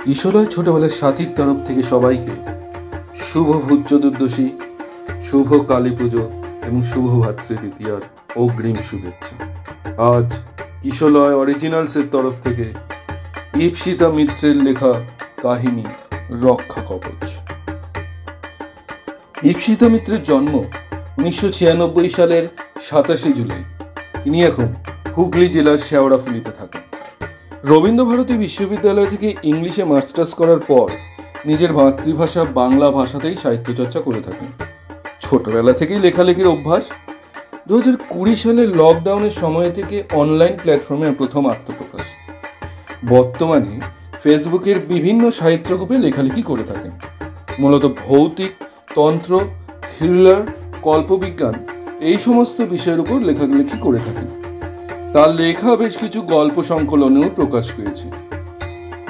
কিশোরয় ছোটবেলার সাথীর তরফ থেকে সবাইকে শুভ ভূত চতুর্দশী, শুভ কালী পুজো এবং শুভ ভাতৃদ্বিতীয়ার অগ্রিম শুভেচ্ছা। আজ কিশোরয় অরিজিনালসের তরফ থেকে ঈপ্সিতা মিত্রের লেখা কাহিনী রক্ষা কবচ। ঈপ্সিতা মিত্রের জন্ম 1996 সালের 27 জুলাই। তিনি এখন হুগলি জেলার শেওড়াফুলিতে থাকেন। রবীন্দ্রভারতী বিশ্ববিদ্যালয় থেকে ইংলিশে মাস্টার্স করার পর নিজের মাতৃভাষা বাংলা ভাষাতেই সাহিত্যচর্চা করে থাকেন। ছোটবেলা থেকেই লেখালেখির অভ্যাস। 2020 সালের লকডাউনের সময় থেকে অনলাইন প্ল্যাটফর্মে প্রথম আত্মপ্রকাশ। বর্তমানে ফেসবুকের বিভিন্ন সাহিত্য গ্রুপে লেখালেখি করে থাকেন। মূলত ভৌতিক, তন্ত্র, থ্রিলার, কল্পবিজ্ঞান এই সমস্ত বিষয়ের উপর লেখালেখি করে থাকেন। তার লেখা বেশ কিছু গল্প সংকলনেও প্রকাশ পেয়েছে।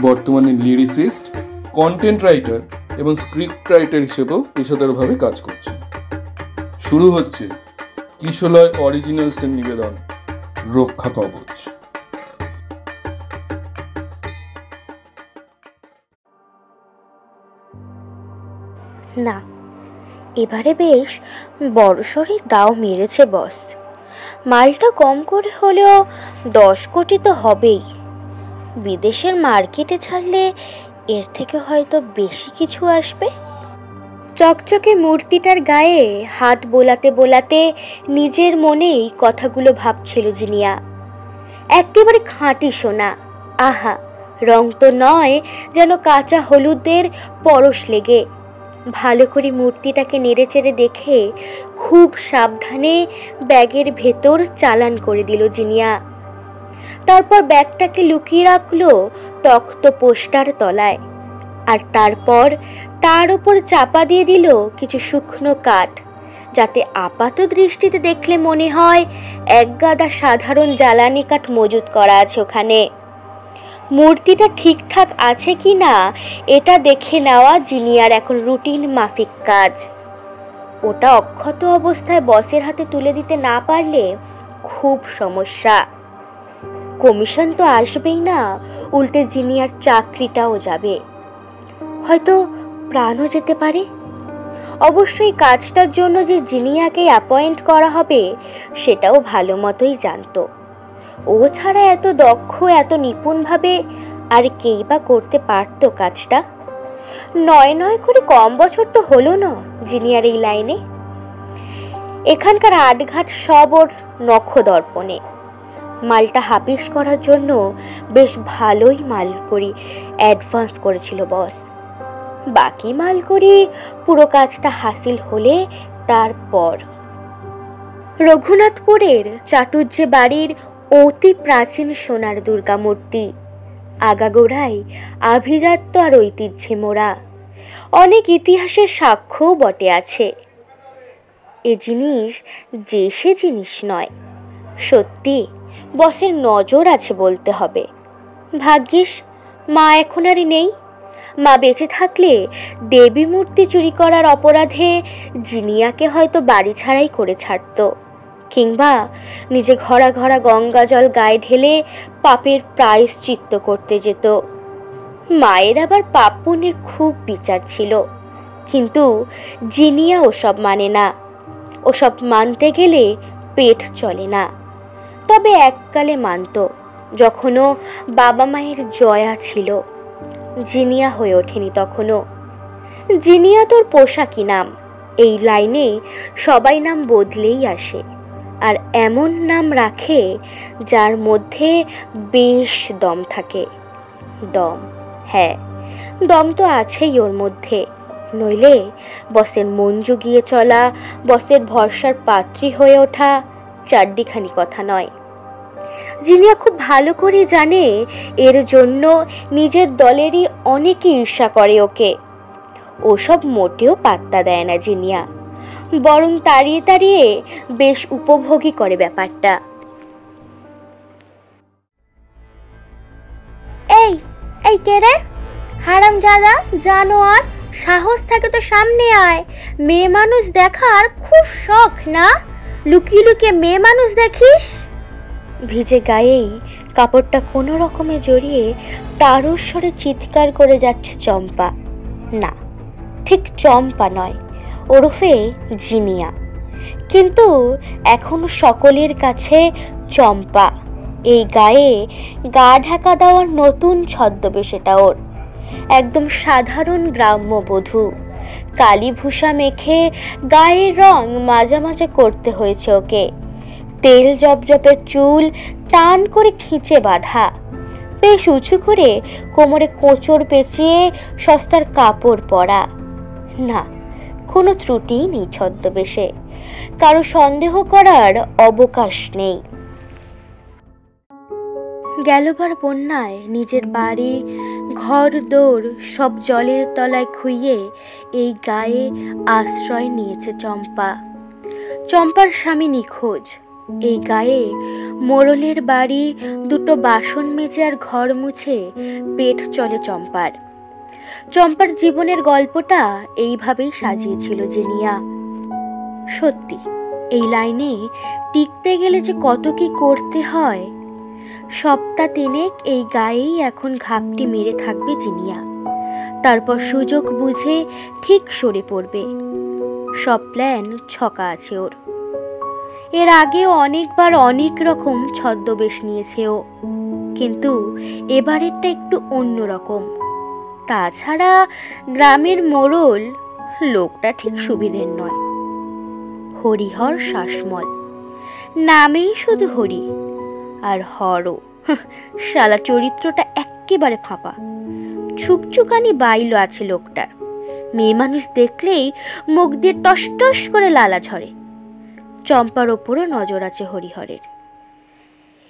বর্তমানে লিরিসিস্ট, কন্টেন্ট রাইটার এবং স্ক্রিপ্ট রাইটার হিসেবেও পেশাদারভাবে কাজ করছে। শুরু হচ্ছে কিশোরয় অরিজিনালসের নিবেদন রক্ষা কবচ। না, এবারে বেশ বড়সড়ই দাও মেরেছে বস। মালটা কম করে হলেও 10 কোটি তো হবেই। বিদেশের মার্কেটে ছাড়লে এর থেকে হয়তো বেশি কিছু আসবে। চকচকে মূর্তিটার গায়ে হাত বোলাতে বোলাতে নিজের মনেই কথাগুলো ভাবছিল জিনিয়া। একেবারে খাঁটি সোনা। আহা, রং তো নয় যেন কাঁচা হলুদের পরশ লেগে। ভালো করে মূর্তিটাকে নেড়েচেড়ে দেখে খুব সাবধানে ব্যাগের ভেতর চালান করে দিল জিনিয়া। তারপর ব্যাগটাকে লুকিয়ে রাখলো তক্ত পোস্টার তলায়, আর তারপর তার উপর চাপা দিয়ে দিল কিছু শুকনো কাঠ, যাতে আপাত দৃষ্টিতে দেখলে মনে হয় এক গাদা সাধারণ জ্বালানি কাঠ মজুত করা আছে ওখানে। মূর্তিটা ঠিকঠাক আছে কি না এটা দেখে নেওয়া জিনিয়ার এখন রুটিন মাফিক কাজ। ওটা অক্ষত অবস্থায় বসের হাতে তুলে দিতে না পারলে খুব সমস্যা। কমিশন তো আসবেই না, উল্টে জিনিয়ার চাকরিটাও যাবে, হয়তো প্রাণও যেতে পারে। অবশ্যই কাজটার জন্য যে জিনিয়াকে অ্যাপয়েন্ট করা হবে সেটাও ভালো মতোই জানতো। ও ছাড়া এত দক্ষ, এত নিপুণভাবে আর কেই বা করতে পারতো কাজটা। নয় করে কম বছর তো হলো না জিনিয়ার এই লাইনে। এখানকার আটঘাট সব ওর নখদর্পণে। মালটা হাপিস করার জন্য বেশ ভালোই মাল করি অ্যাডভান্স করেছিল বস। বাকি মাল করি পুরো কাজটা হাসিল হলে তারপর। রঘুনাথপুরের চাটুজ্জে বাড়ির অতি প্রাচীন সোনার দুর্গা মূর্তি, আগাগোড়াই আভিজাত্য আর ঐতিহ্যে মোড়া। অনেক ইতিহাসের সাক্ষ্যও বটে আছে। এ জিনিস যে সে জিনিস নয়। সত্যি বসের নজর আছে বলতে হবে। ভাগ্যিস মা এখন আর নেই। মা বেঁচে থাকলে দেবী মূর্তি চুরি করার অপরাধে জিনিয়াকে হয়তো বাড়ি ছাড়াই করে ছাড়তো, কিংবা নিজে ঘরা ঘরা গঙ্গা জল গায়ে ঢেলে পাপের প্রায়শ্চিত্ত করতে যেত। মায়ের আবার পাপ পুণ্যের খুব বিচার ছিল, কিন্তু জিনিয়া ওসব মানে না। ওসব মানতে গেলে পেট চলে না। তবে এককালে মানত, যখনও বাবা মায়ের জয়া ছিল। জিনিয়া হয়ে ওঠেনি তখনও। জিনিয়া তোর পোশাকি নাম। এই লাইনে সবাই নাম বদলেই আসে, আর এমন নাম রাখে যার মধ্যে বেশ দম থাকে। দম, হ্যাঁ, দম তো আছেই ওর মধ্যে। নইলে বসের মন জুগিয়ে চলা, বসের ভরসার পাত্রী হয়ে ওঠা চারটিখানি কথা নয়। জিনিয়া খুব ভালো করে জানে এর জন্য নিজের দলেরই অনেকে ঈর্ষা করে ওকে। ওসব মোটেও পাত্তা দেয় না জিনিয়া, বরং তাড়িয়ে তাড়িয়ে বেশ উপভোগী করে ব্যাপারটা। এই এই কে রে? হারামজাদা, জানোয়ার, সাহস থাকে তো সামনে আয়। মেয়ে মানুষ দেখার খুব শখ না? লুকিয়ে লুকিয়ে মেয়ে মানুষ দেখিস? ভিজে গায়েই কাপড়টা কোনো রকমে জড়িয়ে তারস্বরে চিৎকার করে যাচ্ছে চম্পা। না, ঠিক চম্পা নয়, ওরফে জিনিয়া, কিন্তু এখনো সকলের কাছে চম্পা। এই গায়ে গা ঢাকা দেওয়ার নতুন ছদ্মবেশ এটা ওর। একদম সাধারণ গ্রাম্য বধূ। কালীভূষা মেখে গায়ের রং মাঝে মাঝে করতে হয়েছে ওকে। তেল জপজপে চুল টান করে খিঁচে বাঁধা, বেশ উঁচু করে কোমরে কোঁচড় পেঁচিয়ে সস্তার কাপড় পরা। না, কোনো ত্রুটিই নেই ছদ্মবেশে, কারো সন্দেহ করার অবকাশ নেই। গেলবার বন্যায় নিজের বাড়ি ঘর দৌড় সব জলের তলায় খুইয়ে এই গায়ে আশ্রয় নিয়েছে চম্পা। চম্পার স্বামী নিখোঁজ। এই গায়ে মোড়লের বাড়ি, দুটো বাসন মেজে আর ঘর মুছে পেট চলে চম্পার। চম্পার জীবনের গল্পটা এইভাবেই সাজিয়েছিল জিনিয়া। সত্যি, এই লাইনে টিকতে গেলে যে কত কি করতে হয়। সপ্তাহ তিনেক এই গায়েই এখন ঘাপটি মেরে থাকবে জিনিয়া, তারপর সুযোগ বুঝে ঠিক সরে পড়বে। সব প্ল্যান ছকা আছে ওর। এর আগেও অনেকবার অনেক রকম ছদ্মবেশ নিয়েছে ও, কিন্তু এবারেরটা একটু অন্যরকম। তাছাড়া গ্রামের মোড়ল লোকটা ঠিক সুবিধের নয়। হরিহর শাসমল, নামেই শুধু হরি আর হরও। শালা চরিত্রটা একেবারে ফাঁপা। ছুকছুকানি বাইলো আছে লোকটার। মেয়ে মানুষ দেখলেই মুখ দিয়ে টস টস করে লালা ঝরে। চম্পার ওপরও নজর আছে হরিহরের।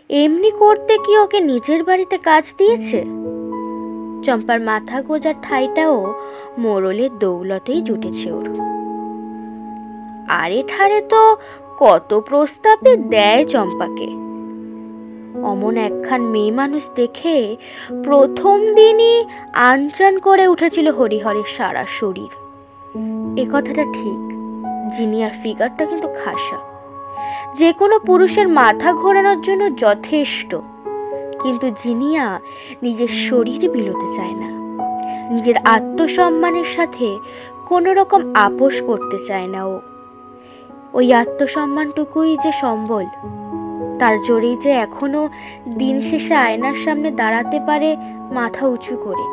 এমনি করতে কি ওকে নিজের বাড়িতে কাজ দিয়েছে? চম্পার মাথা গোজার ঠাইটাও মোড়লের দৌলতেই জুটেছে ওর। আরে ঠারে তো কত প্রস্তাবে দেয় চম্পাকে। অমন একখান মেয়ে মানুষ দেখে প্রথম দিনই আনচান করে উঠেছিল হরিহরের সারা শরীর। এ কথাটা ঠিক, জিনিয়ার ফিগারটা কিন্তু খাসা, যে কোনো পুরুষের মাথা ঘোরানোর জন্য যথেষ্ট। কিন্তু জিনিয়া নিজের শরীর বিলোতে চায় না, নিজের আত্মসম্মানের সাথে কোনো রকম আপোষ করতে চায় না ও। ওই আত্মসম্মানটুকুই যে সম্বল, তার জোরেই যে এখনো দিন শেষে আয়নার সামনে দাঁড়াতে পারে মাথা উঁচু করে।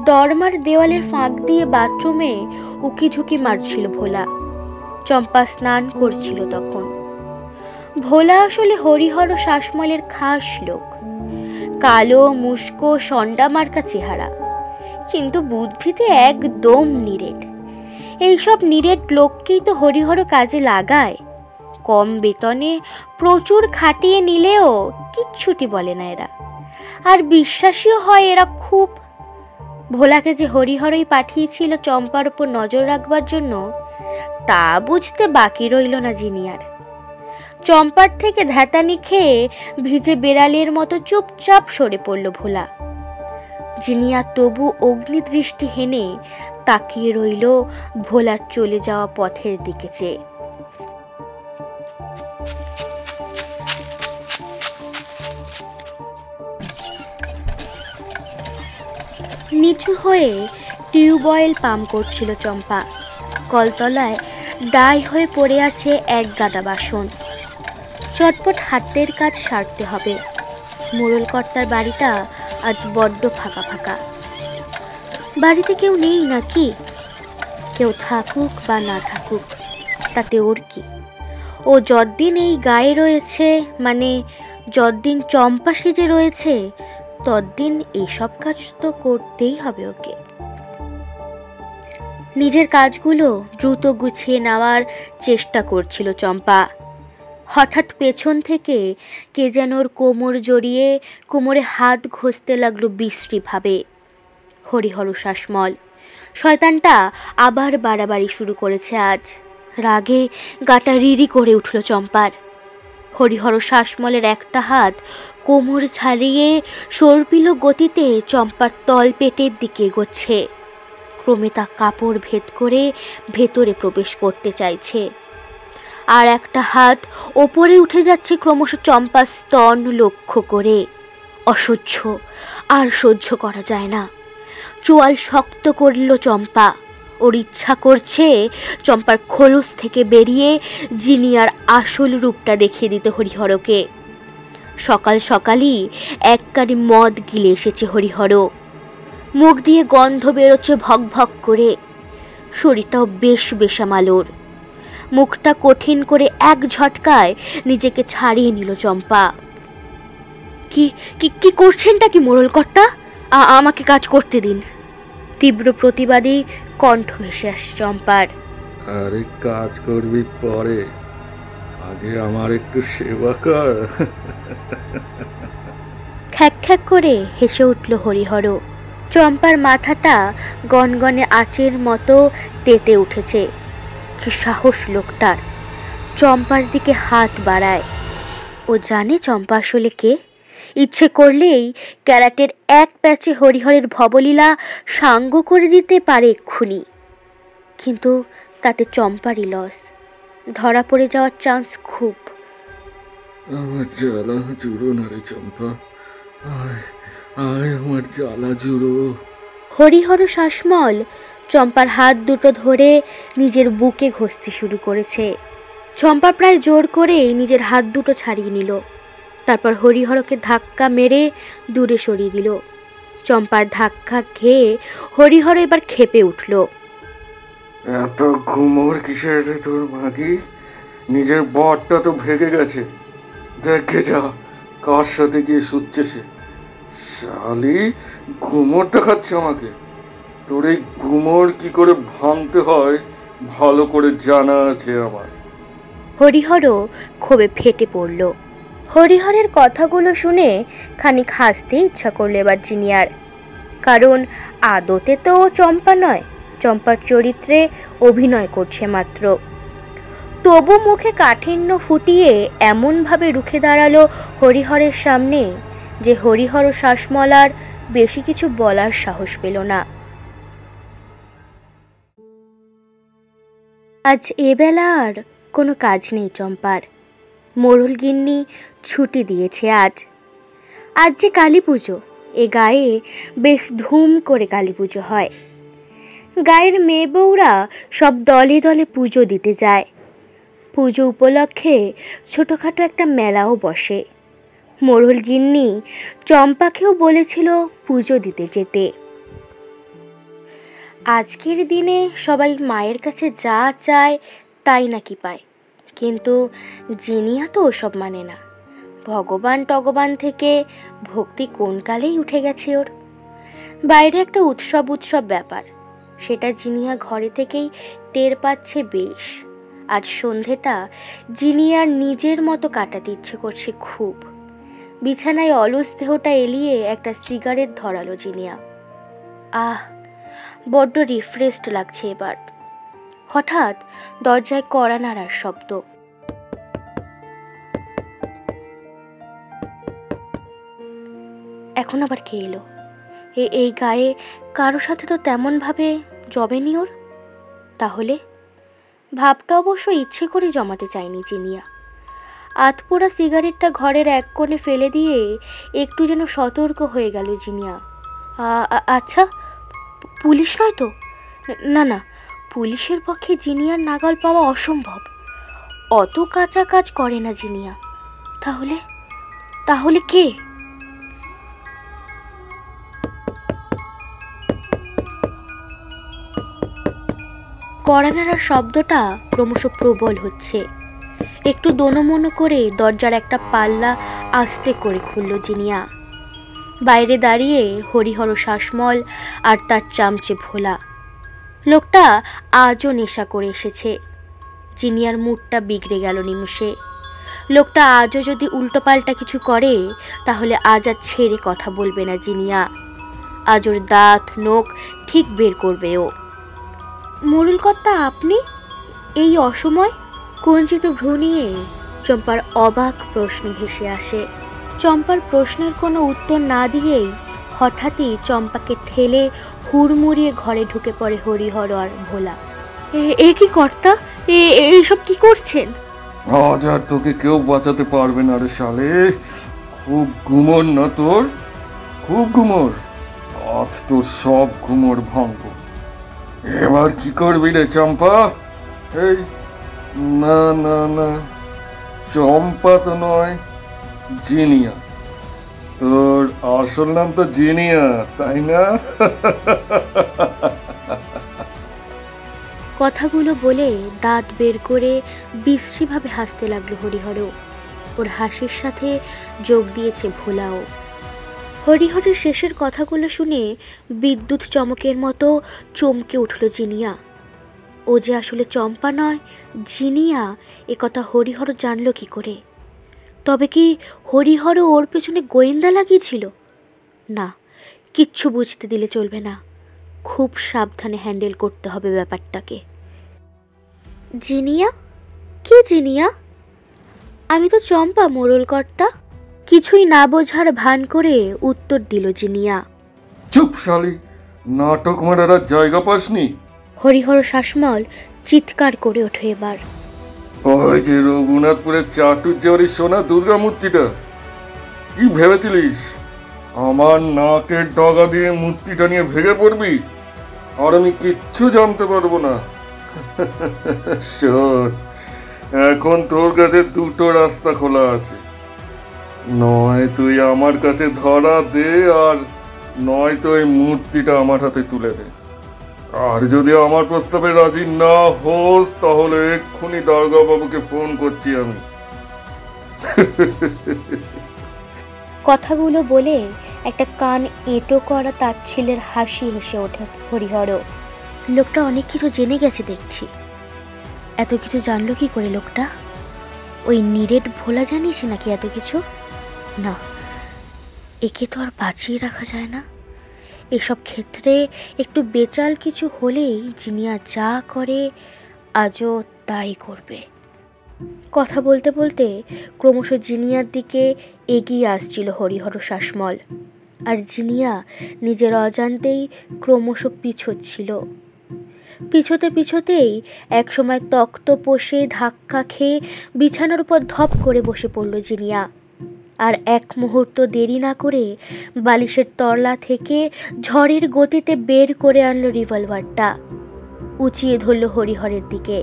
দরমার দেওয়ালের ফাঁক দিয়ে বাথরুমে উকিঝুঁকি মারছিল ভোলা। চম্পা স্নান করছিল তখন। ভোলা আসলে হরিহর ও শাসমলের খাস লোক। কালো মুস্কো সন্ডা মার্কা চেহারা, কিন্তু বুদ্ধিতে একদম নিরেট। এইসব নিরেট লোককেই তো হরিহর কাজে লাগায়। কম বেতনে প্রচুর খাটিয়ে নিলেও কিচ্ছুটি বলে না এরা, আর বিশ্বাসীও হয় এরা খুব। ভোলাকে যে হরিহরই পাঠিয়েছিল চম্পার উপর নজর রাখবার জন্য, তা বুঝতে বাকি রইল না জিনিয়ার। চম্পার থেকে ধ্যাতানি খেয়ে ভিজে বেড়ালের মতো চুপচাপ সরে পড়ল ভোলা। জিনিয়া তবু অগ্নিদৃষ্টি হেনে তাকিয়ে রইল ভোলার চলে যাওয়া পথের দিকে চেয়ে। নিচু হয়ে টিউবওয়েল পাম্প করছিল চম্পা। কলতলায় দায় হয়ে পড়ে আছে এক গাদা বাসন। চটপট হাতের কাজ সারতে হবে। মোড়ল কর্তার বাড়িটা আজ বড্ড ফাঁকা ফাঁকা। বাড়িতে কেউ নেই নাকি? কেউ থাকুক বা না থাকুক, তাতে ওর কি? ও যতদিন এই গায়ে রয়েছে, মানে যতদিন চম্পা সেজে রয়েছে, ততদিন এইসব কাজ তো করতেই হবে ওকে। নিজের কাজগুলো দ্রুত গুছিয়ে নেওয়ার চেষ্টা করছিল চম্পা। হঠাৎ পেছন থেকে কে যেন ওর কোমর জড়িয়ে কোমরে হাত ঘষতে লাগলো বিশ্রীভাবে। হরিহর শাসমল, শয়তানটা আবার বাড়াবাড়ি শুরু করেছে আজ। রাগে গাটা রিরি করে উঠল চম্পার। হরিহর শাসমলের একটা হাত কোমর ছাড়িয়ে সর্পিল গতিতে চম্পার তল পেটের দিকে এগোচ্ছে। ক্রমে তা কাপড় ভেদ করে ভেতরে প্রবেশ করতে চাইছে। আর একটা হাত ওপরে উঠে যাচ্ছে ক্রমশ চম্পার স্তন লক্ষ্য করে। অসহ্য, আর সহ্য করা যায় না। চোয়াল শক্ত করল চম্পা। ওর ইচ্ছা করছে চম্পার খোলস থেকে বেরিয়ে জিনিয়ার আসল রূপটা দেখিয়ে দিতে হরিহরকে। সকাল সকালই এক কারি মদ গিলে এসেছে হরিহর। মুখ দিয়ে গন্ধ বেরোচ্ছে ভক ভক করে। শরীরটাও বেশ বেসামালোর। মুখটা কঠিন করে এক ঝটকায় নিজেকে ছাড়িয়ে নিল চম্পা। কি কি করছেনটা কি মোড়ল কর্তা? আমাকে কাজ করতে দিন। তীব্র প্রতিবাদী কণ্ঠ ভেসে আসে চম্পার। আরে কাজ করবি পরে, আগে আমার একটু সেবা কর। খ্যাক খ্যাক করে হেসে উঠল হরিহর। চম্পার মাথাটা গনগনে আঁচের মতো তেতে উঠেছে। কি সাহস লোকটার! চম্পার দিকে হাত বাড়ায়। ও জানে চম্পা আসলে কে। ইচ্ছে করলেই ক্যারাটের এক প্যাচে হরিহরের ভবলীলা সাঙ্গ করে দিতে পারে এক্ষুনি। কিন্তু তাতে চম্পারই লস। ধরা পড়ে যাওয়ার চান্স খুব। আমার জ্বালা জুড়ো না রে চম্পা, আয় আমার জ্বালা জুড়ো। হরিহর শাসমল চম্পার হাত দুটো ধরে নিজের বুকে ঘষতে শুরু করেছে। চম্পা প্রায় জোর করেই নিজের হাত দুটো ছাড়িয়ে নিল। তারপর হরিহরকে ধাক্কা মেরে দূরে সরিয়ে দিল। চম্পার ধাক্কা খেয়ে হরিহর এবার ক্ষেপে উঠল। এত ঘুমোর কিসের রে তোর মাগি? নিজের বরটা তো ভেগে গেছে, দেখে যা কার সাথে গিয়ে শুচ্ছে সে। শালি ঘুমোর দেখাচ্ছে আমাকে। তোর এই ঘুমোর কি করে ভাঙতে হয় ভালো করে জানা আছে আমার। হরিহরও ক্ষোভে ফেটে পড়ল। হরিহরের কথাগুলো শুনে খানিক হাসতে ইচ্ছা করলো এবার জিনিয়ার। কারণ আদতে তো ও চম্পা নয়, চম্পার চরিত্রে অভিনয় করছে মাত্র। তবু মুখে কাঠিন্য ফুটিয়ে এমনভাবে রুখে দাঁড়ালো হরিহরের সামনে যে হরিহর শ্বাসমলার বেশি কিছু বলার সাহস পেল না। আজ এবেলা আর কোনো কাজ নেই চম্পার। মোড়ল গিন্নি ছুটি দিয়েছে আজ। আজ যে কালী পুজো, এ গায়ে বেশ ধুম করে কালী পুজো হয়। গায়ের মেয়ে বউরা সব দলে দলে পুজো দিতে যায়। পুজো উপলক্ষে ছোটোখাটো একটা মেলাও বসে। মোড়ল গিন্নি চম্পাকেও বলেছিল পুজো দিতে যেতে। আজকের দিনে সবাই মায়ের কাছে যা চায় তাই নাকি পায়, কিন্তু জিনিয়া তো ওসব মানে না। ভগবান টগবান থেকে ভক্তি কোন কালেই উঠে গেছে ওর। বাইরে একটা উৎসব ব্যাপার, সেটা জিনিয়া ঘরে থেকেই টের পাচ্ছে বেশ। আজ সন্ধেটা জিনিয়ার নিজের মতো কাটাতে ইচ্ছে করছে খুব। বিছানায় অলস দেহটা এলিয়ে একটা সিগারেট ধরালো জিনিয়া। বড্ড রিফ্রেশড লাগছে এবার। হঠাৎ দরজায় কড়া নাড়ার শব্দ। এখন আবার কে এলো? এই গায়ে কারো সাথে তো তেমন ভাবে জমেনি ওর। তাহলে ভাবটা অবশ্য ইচ্ছে করে জমাতে চায়নি জিনিয়া। আতপোড়া সিগারেটটা ঘরের এক কোণে ফেলে দিয়ে একটু যেন সতর্ক হয়ে গেল জিনিয়া। আচ্ছা, পুলিশ নয় তো? না, পুলিশের পক্ষে জিনিয়ার নাগাল পাওয়া অসম্ভব। অত কাঁচা কাজ করে না জিনিয়া। তাহলে কে? কড়া নাড়ার শব্দটা ক্রমশ প্রবল হচ্ছে। একটু দোনমনো করে দরজার একটা পাল্লা আস্তে করে খুলল জিনিয়া। বাইরে দাঁড়িয়ে হরিহর শাসমল আর তার চামচে ভোলা। লোকটা আজও নেশা করে এসেছে। জিনিয়ার মুডটা বিগড়ে গেল নিমেষে। লোকটা আজও যদি উল্টোপাল্টা কিছু করে তাহলে আজ আর ছেড়ে কথা বলবে না জিনিয়া। আজ ওর দাঁত নোখ ঠিক বের করবে ও। মোড়ল কর্তা, আপনি এই অসময়? কুঞ্চিত ভ্রু নিয়ে চম্পার অবাক প্রশ্ন ভেসে আসে। চম্পার প্রশ্নের কোনো উত্তর না দিয়েই হঠাৎই চম্পাকে ঠেলে হুড়মুড়িয়ে ঘরে ঢুকে পড়ে হরিহর আর ভোলা। এ কি কর্তা, এইসব কি করছেন? আজ আর তোকে কেউ বাঁচাতে পারবে না রে শালে। খুব গুমর না তোর? খুব গুমর। আজ তোর সব গুমর ভাঙব। এবার কি করবি রে চম্পা? এই না না না, চম্পা তো নয়, জিনিয়া। তোর আসল নাম তো জিনিয়া, তাই না? কথাগুলো বলে দাঁত বের করে বিশ্রীভাবে হাসতে লাগলো হরিহর। ওর হাসির সাথে যোগ দিয়েছে ভোলাও। হরিহরের শেষের কথাগুলো শুনে বিদ্যুৎ চমকের মতো চমকে উঠল জিনিয়া। ও যে আসলে চম্পা নয়, জিনিয়া, একথা হরিহর জানল কি করে? তবে কি হরিহরও ওর পেছনে গোয়েন্দা লাগিয়েছিল? না, কিচ্ছু বুঝতে দিলে চলবে না। খুব সাবধানে হ্যান্ডেল করতে হবে ব্যাপারটাকে। জিনিয়া? কে জিনিয়া? আমি তো চম্পা, মোড়ল কর্তা। কিছুই না বোঝার ভান করে উত্তর দিল জিনিয়া। চুপ শালি, নাটক মারার আর জায়গা পাসনি? হরিহর শাসমল চিৎকার করে ওঠে এবার। ওই যে রঘুনাথপুরের চাটুজ্জেওয়ারি সোনা দুর্গা মূর্তিটা, কি ভেবেছিলিস আমার নাকের ডগা দিয়ে মূর্তিটা নিয়ে ভেঙে পড়বি আর আমি কিচ্ছু জানতে পারবো না? শোন, এখন তোর কাছে দুটো রাস্তা খোলা আছে। নয় তুই আমার কাছে ধরা দে, আর নয় তো এই মূর্তিটা আমার হাতে তুলে দে। আর যদি আমার প্রস্তাবে রাজি না হোস তাহলে এক্ষুনি দারোগা বাবুকে ফোন করছি আমি। কথাগুলো বলে একটা কান এঁটো করা তাচ্ছিলের হাসি হেসে ওঠে হরিহর। লোকটা অনেক কিছু জেনে গেছে দেখছি। এত কিছু জানলো কি করে লোকটা? ওই নিরেট ভোলা জানিয়েছে নাকি এত কিছু? না, একে তো আর বাঁচিয়ে রাখা যায় না। এসব ক্ষেত্রে একটু বেচাল কিছু হলেই জিনিয়া যা করে আজও তাই করবে। কথা বলতে বলতে ক্রমশ জিনিয়ার দিকে এগিয়ে আসছিল হরিহর শাসমল, আর জিনিয়া নিজের অজান্তেই ক্রমশ পিছোচ্ছিল। পিছোতে পিছোতেই একসময় তক্ত পোষে ধাক্কা খেয়ে বিছানার উপর ধপ করে বসে পড়ল জিনিয়া। আর এক মুহূর্ত দেরি না করে বালিশের তলা থেকে ঝড়ের গতিতে বের করে আনলো রিভলভারটা, উঁচিয়ে ধরল হরিহরের দিকে।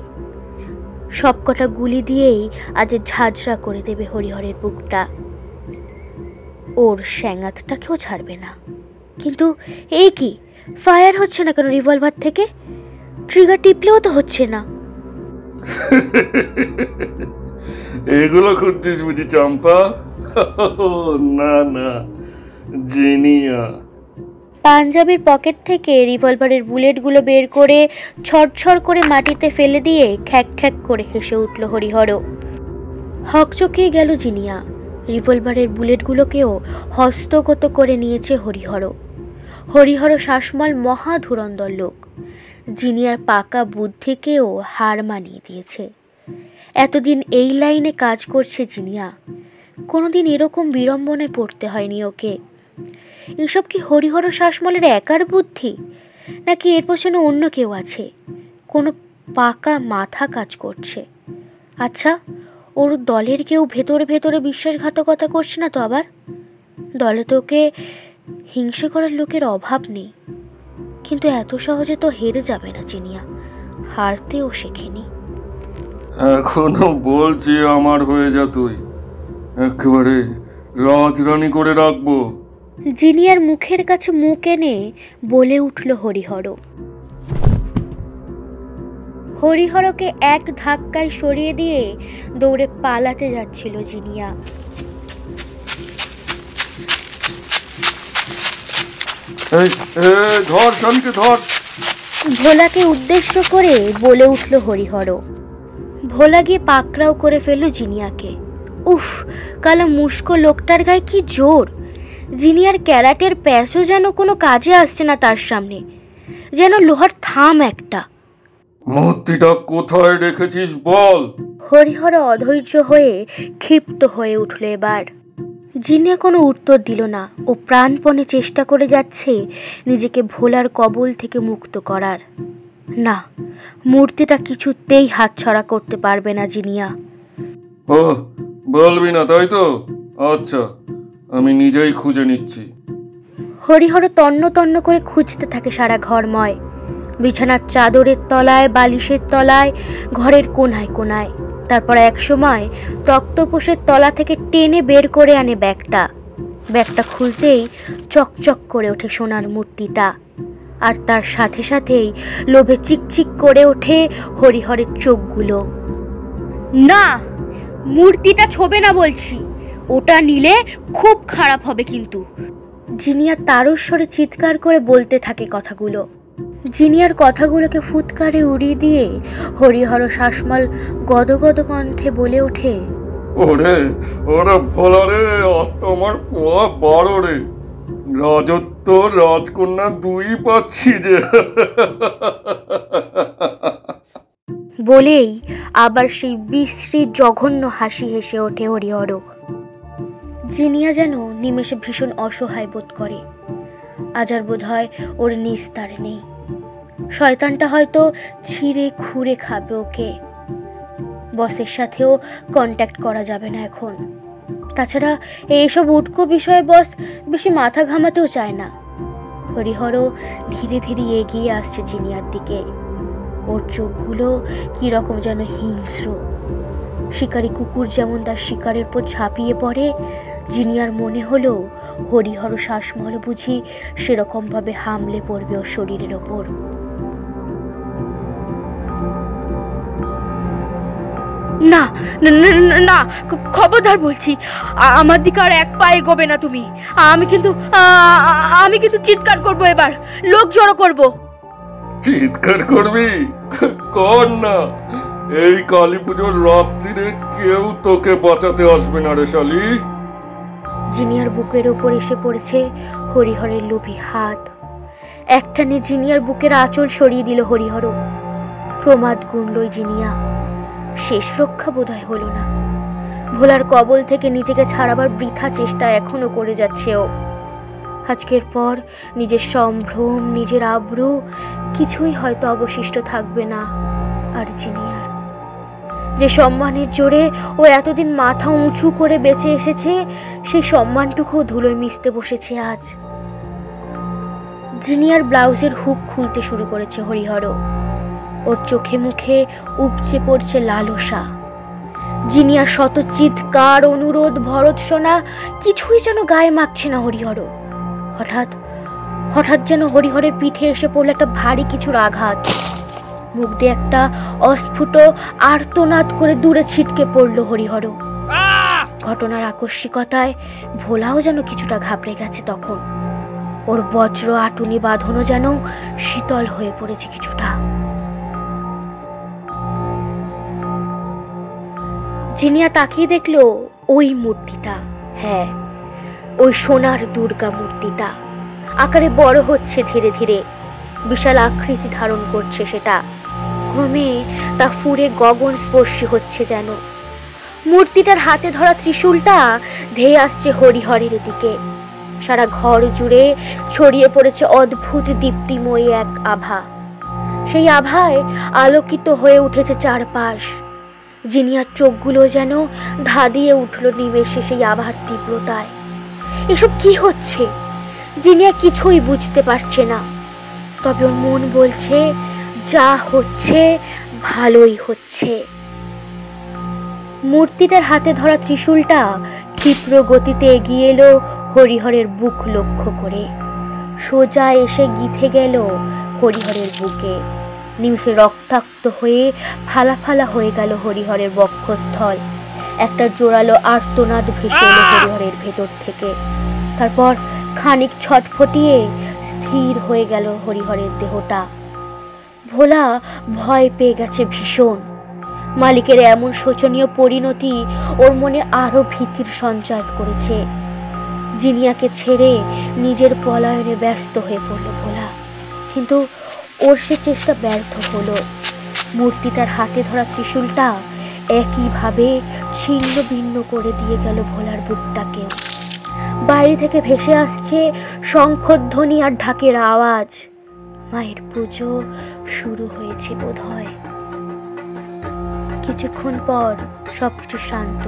সবকটা গুলি দিয়েই আজ ঝাঁঝরা করে দেবে হরিহরের বুকটা। ওর স্যাঙাতটাকেও ছাড়বে না। কিন্তু এই কি, ফায়ার হচ্ছে না কেন রিভলভার থেকে? ট্রিগার টিপলেও তো হচ্ছে না। এগুলো খুঁজছিস বুঝি চম্পা? না না, জিনিয়া। পাঞ্জাবির পকেট থেকে রিভলভারের বুলেটগুলো বের করে ছড়ছড় করে মাটিতে ফেলে দিয়ে খ্যাক খ্যাক করে হেসে উঠল হরিহর। হকচকিয়ে গেল জিনিয়া। রিভলভারের বুলেটগুলোকেও হস্তগত করে নিয়েছে হরিহর। হরিহর শাসমল মহা ধুরন্ধর লোক। জিনিয়ার পাকা বুদ্ধিকেও হার মানিয়ে দিয়েছে। এতদিন এই লাইনে কাজ করছে জিনিয়া, কোনোদিন এরকম বিড়ম্বনায় পড়তে হয়নি ওকে। এসব কি হরিহর শাসমলের একার বুদ্ধি, নাকি এর পেছনে অন্য কেউ আছে? কোনো পাকা মাথা কাজ করছে? আচ্ছা, ওর দলের কেউ ভেতরে ভেতরে বিশ্বাসঘাতকতা করছে না তো আবার? দলে তো ওকে হিংসে করার লোকের অভাব নেই। কিন্তু এত সহজে তো হেরে যাবে না জিনিয়া, হারতেও শেখেনি। এখনো বলছি আমার হয়ে যা, তুই একেবারে রাজরানী করে রাখবো। জিনিয়ার মুখের কাছে মুখ এনে বলে উঠল হরিহর। হরিহরকে এক ধাক্কায় সরিয়ে দিয়ে দৌড়ে পালাতে যাচ্ছিল জিনিয়া। ধর শালিকে ধর। ভোলাকে উদ্দেশ্য করে বলে উঠল হরিহর। ভোলা গিয়ে পাকড়াও করে ফেলল জিনিয়াকে। উফ, কালো মুস্কো লোকটার গায়ে কি জোর! জিনিয়ার ক্যারাটের প্যাসও যেন কোনো কাজে আসছে না তার সামনে, যেন লোহার থাম একটা। মূর্তিটা কোথায় রেখেছিস বল? হরিহর অধৈর্য হয়ে ক্ষিপ্ত হয়ে উঠল এবার। জিনিয়া কোনো উত্তর দিল না। ও প্রাণপণে চেষ্টা করে যাচ্ছে নিজেকে ভোলার কবল থেকে মুক্ত করার। না, মূর্তিটা কিছুতেই হাতছাড়া করতে পারবে না জিনিয়া। ও, বলবি না তাই তো? আচ্ছা, আমি নিজেই খুঁজে নিচ্ছি। হরিহর তন্ন তন্ন করে খুঁজতে থাকে সারা ঘরময়, বিছানার চাদরের তলায়, বালিশের তলায়, ঘরের কোনায় কোনায়। তারপর এক সময় তক্তপোষের তলা থেকে টেনে বের করে আনে ব্যাগটা। ব্যাগটা খুলতেই চকচক করে ওঠে সোনার মূর্তিটা, আর তার সাথে সাথেই লোভে চিকচিক করে ওঠে হরিহরের চোখগুলো। না, মূর্তিটা ছোবে না বলছি, ওটা নিলে খুব খারাপ হবে কিন্তু। জিনিয়া তারস্বরে চিৎকার করে বলতে থাকে কথাগুলো। জিনিয়ার কথাগুলোকে ফুৎকারে উড়িয়ে দিয়ে হরিহর শাসমল গদগদ কণ্ঠে বলে ওঠে, ওরে ওরে ভোলা রে, আস্ত আমার পোয়া 12 রে, রাজত্ব রাজকন্যা 2 পাচ্ছি যে। বলেই আবার সেই বিশ্রী জঘন্য হাসি হেসে ওঠে হরিহর। জিনিয়া যেন নিমেষে ভীষণ অসহায় বোধ করে। আজ আর বোধ হয় ওর নিস্তার নেই। শয়তানটা হয়তো ছিঁড়ে খুঁড়ে খাবে ওকে। বসের সাথেও কন্ট্যাক্ট করা যাবে না এখন। তাছাড়া এইসব উটকো বিষয়ে বস বেশি মাথা ঘামাতেও চায় না। হরিহরও ধীরে ধীরে এগিয়ে আসছে জিনিয়ার দিকে। ওর চোখগুলো কীরকম যেন হিংস্র। শিকারী কুকুর যেমন তার শিকারের পর ঝাঁপিয়ে পড়ে, জিনিয়ার মনে হলো হরিহর শ্বাসমূল বুঝি সেরকমভাবে হামলে পড়বে ওর শরীরের ওপর। না না, খবরদার বলছি, আমার দিকে আর এক পা এগোবে না তুমি। আমি কিন্তু চিৎকার করবো, এবার লোক জড়ো করবো। চিৎকার করবি? কর না, এই কালী পুজোর রাত্রিরে কেউ তোকে বাঁচাতে আসবে না রে শালি। জিনিয়ার বুকের ওপর এসে পড়েছে হরিহরের লোভী হাত। একটানে জিনিয়ার বুকের আঁচল সরিয়ে দিল হরিহর। প্রমাদ গুনলই জিনিয়া। শেষ রক্ষা বোধহয় হলো না। ভোলার কবল থেকে নিজেকে ছাড়াবার বৃথা চেষ্টা এখনো করে যাচ্ছে ও। আজকের পর নিজের সম্ভ্রম, নিজের আব্রু কিছুই হয়তো অবশিষ্ট থাকবে না আর জিনিয়ার। যে সম্মানের জোরে ও এতদিন মাথা উঁচু করে বেঁচে এসেছে, সেই সম্মানটুকু ধুলোয় মিশতে বসেছে আজ। জিনিয়ার ব্লাউজের হুক খুলতে শুরু করেছে হরিহর। ওর চোখে মুখে উপচে পড়ছে লালসা। জিনিয়ার শত চিৎকার, অনুরোধ, ভর্ৎসনা কিছুই যেন গায়ে মাখছে না হরিহর। হঠাৎ হঠাৎ যেন হরিহরের পিঠে এসে পড়ল একটা ভারী কিছুর আঘাত। মুখ দিয়ে একটা অস্ফুট আর্তনাদ করে দূরে ছিটকে পড়ল হরিহর। ঘটনার আকস্মিকতায় ভোলাও যেন কিছুটা ঘাবড়ে গেছে তখন। ওর বজ্র আটুনি বাঁধনও যেন শীতল হয়ে পড়েছে কিছুটা। জিনিয়া তাকিয়ে দেখলো ওই মূর্তিটা, হ্যাঁ ওই সোনার দুর্গা মূর্তিটা আকারে বড় হচ্ছে ধীরে ধীরে, বিশাল আকৃতি ধারণ করছে সেটা। ক্রমে তা ফুরে গগন স্পর্শী হচ্ছে যেন। মূর্তিটার হাতে ধরা ত্রিশূলটা ধেয়ে আসছে হরিহরের দিকে। সারা ঘর জুড়ে ছড়িয়ে পড়েছে অদ্ভুত দীপ্তিময়ী এক আভা। সেই আভায় আলোকিত হয়ে উঠেছে চারপাশ। জিনিয়ার চোখগুলো যেন ধাঁধিয়ে উঠল নিমেষে সেই আভার তীব্রতায়। এসব কি হচ্ছে? জিনিয়া কিছুই বুঝতে পারছে না। তবে ওর মন বলছে যা হচ্ছে ভালোই হচ্ছে। মূর্তিটার হাতে ধরা ত্রিশূলটা ক্ষিপ্র গতিতে এগিয়ে এলো হরিহরের বুক লক্ষ্য করে। সোজা এসে গিথে গেল হরিহরের বুকে। নিমিষে রক্তাক্ত হয়ে ফালা ফালা হয়ে গেল হরিহরের বক্ষস্থল। একটা জোরালো আর্তনাদ ভেসে এলো হরিহরের ভেতর থেকে। তারপর খানিক ছটফটিয়ে স্থির হয়ে গেল হরিহরের দেহটা। ভোলা ভয় পেয়ে গেছে ভীষণ। মালিকের এমন শোচনীয় পরিণতি ওর মনে আরো ভীতির সঞ্চার করেছে। জিনিয়াকে ছেড়ে নিজের পলায়নে ব্যস্ত হয়ে পড়ল ভোলা, কিন্তু ওর সে চেষ্টা ব্যর্থ হলো। মূর্তিটার হাতে ধরা ত্রিশূলটা একইভাবে ছিন্ন ভিন্ন করে দিয়ে গেল ভোলার বুকটাকে। বাইরে থেকে ভেসে আসছে শঙ্খধ্বনি আর ঢাকের আওয়াজ। মায়ের পুজো শুরু হয়েছে বোধহয়। কিছুক্ষণ পর সবকিছু শান্ত,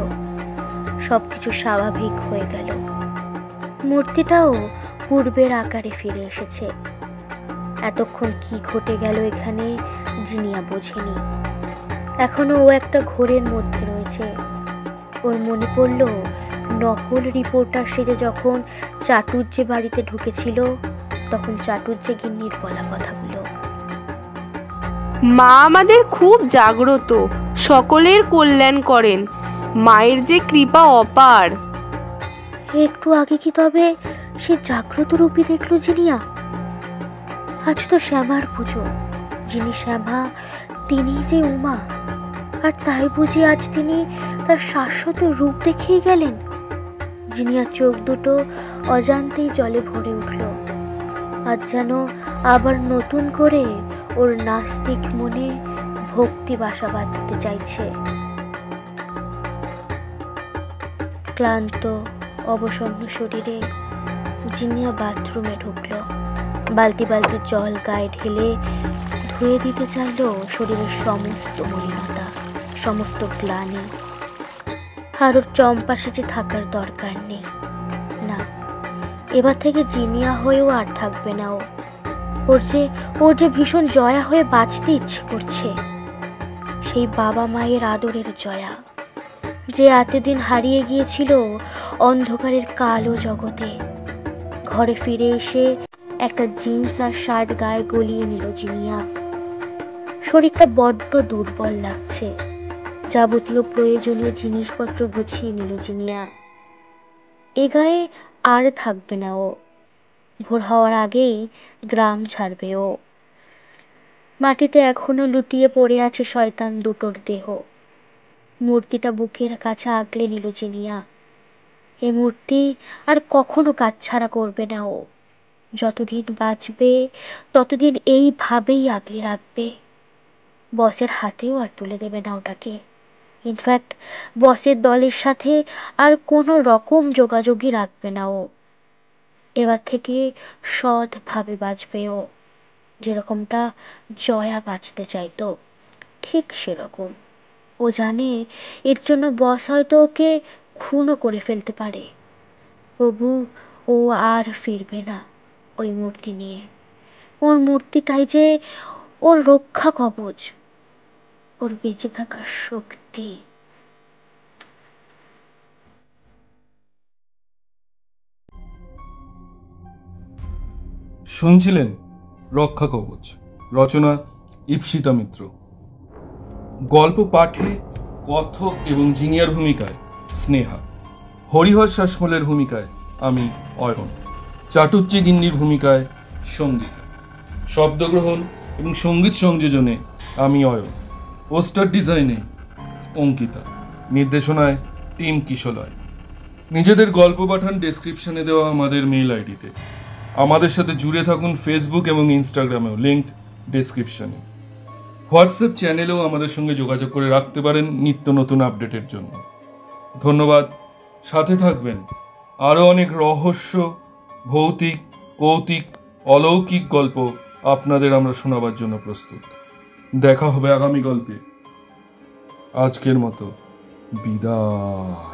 সবকিছু স্বাভাবিক হয়ে গেল। মূর্তিটাও পূর্বের আকারে ফিরে এসেছে। এতক্ষণ কি ঘটে গেল এখানে জিনিয়া বোঝেনি। এখনো ও একটা ঘোরের মধ্যে রয়েছে। ওর মনে পড়ল নকল রিপোর্টার সেজে যখন চাটুর্যে বাড়িতে ঢুকেছিল, তখন চাটুর্যে গিন্নির বলা কথাগুলো। মা আমাদের খুব জাগ্রত, সকলের কল্যাণ করেন, মায়ের যে কৃপা অপার। একটু আগে কি তবে সে জাগ্রত রূপী দেখলো জিনিয়া? আজ তো শ্যামার পুজো, যিনি শ্যামা তিনি যে উমা, আর তাই বুঝি আজ তিনি তার শাশ্বত রূপ দেখিয়ে গেলেন। জিনিয়ার চোখ দুটো অজান্তেই জলে ভরে উঠল। আজ যেন আবার নতুন করে ওর নাস্তিক মনে ভক্তি বাসা বাঁধতে চাইছে। ক্লান্ত অবসন্ন শরীরে জিনিয়া বাথরুমে ঢুকলো। বালতি বালতি জল গায়ে ঢেলে ধুয়ে দিতে চাইল শরীরের সমস্ত মলিনতা, সমস্ত গ্লানি। আর ওর চম্পা সেজে থাকার দরকার নেই। না, এবার থেকে জিনিয়া হয়েও আর থাকবে না ও। ওর যে ভীষণ জয়া হয়ে বাঁচতে ইচ্ছে করছে, সেই বাবা মায়ের আদরের জয়া, যে এতদিন হারিয়ে গিয়েছিল অন্ধকারের কালো জগতে। ঘরে ফিরে এসে একটা জিন্স আর শার্ট গায়ে গলিয়ে নিল জিনিয়া। শরীরটা বড্ড দুর্বল লাগছে। যাবতীয় প্রয়োজনীয় জিনিসপত্র গুছিয়ে নিল জিনিয়া। এ গায়ে আর থাকবে না ও। ভোর হওয়ার আগেই গ্রাম ছাড়বে ও। মাটিতে এখনো লুটিয়ে পড়ে আছে শয়তান দুটোর দেহ। মূর্তিটা বুকের কাছে আগলে নিল জিনিয়া। এ মূর্তি আর কখনো কাছছাড়া করবে না ও। যতদিন বাঁচবে ততদিন এইভাবেই আগলে রাখবে। বসের হাতেও আর তুলে দেবে না ওটাকে। ইনফ্যাক্ট বসের দলের সাথে আর কোনো রকম যোগাযোগই রাখবে না ও। এবার থেকে সৎভাবে বাঁচবে ও, যেরকমটা জয়া বাঁচতে চাইতো ঠিক সেরকম। ও জানে এর জন্য বস হয়তো ওকে খুনও করে ফেলতে পারে, তবু ও আর ফিরবে না ওই মূর্তি নিয়ে। ওর মূর্তিটাই যে ওর রক্ষা কবচ, ওর বেঁচে থাকার শক্তি। শুনছিলেন রক্ষা কবচ, রচনা ঈপ্সিতা মিত্র। গল্প পাঠে কথক এবং জিনিয়ার ভূমিকায় স্নেহা, হরিহর শাসমলের ভূমিকায় আমি অয়ন, চাটুর্যে গিন্নির ভূমিকায় সঙ্গীতা, শব্দগ্রহণ এবং সঙ্গীত সংযোজনে আমি অয়ন, পোস্টার ডিজাইনে অঙ্কিতা, নির্দেশনায় টিম কিশলয়। নিজেদের গল্প পাঠান ডেসক্রিপশনে দেওয়া আমাদের মেইল আইডিতে। আমাদের সাথে জুড়ে থাকুন ফেসবুক এবং ইনস্টাগ্রামেও, লিঙ্ক ডেসক্রিপশনে। হোয়াটসঅ্যাপ চ্যানেলেও আমাদের সঙ্গে যোগাযোগ করে রাখতে পারেন নিত্য নতুন আপডেটের জন্য। ধন্যবাদ। সাথে থাকবেন। আরও অনেক রহস্য, ভৌতিক, কৌতুক, অলৌকিক গল্প আপনাদের আমরা শোনাবার জন্য প্রস্তুত। দেখা হবে আগামী গল্পে। আজকের মতো বিদায়।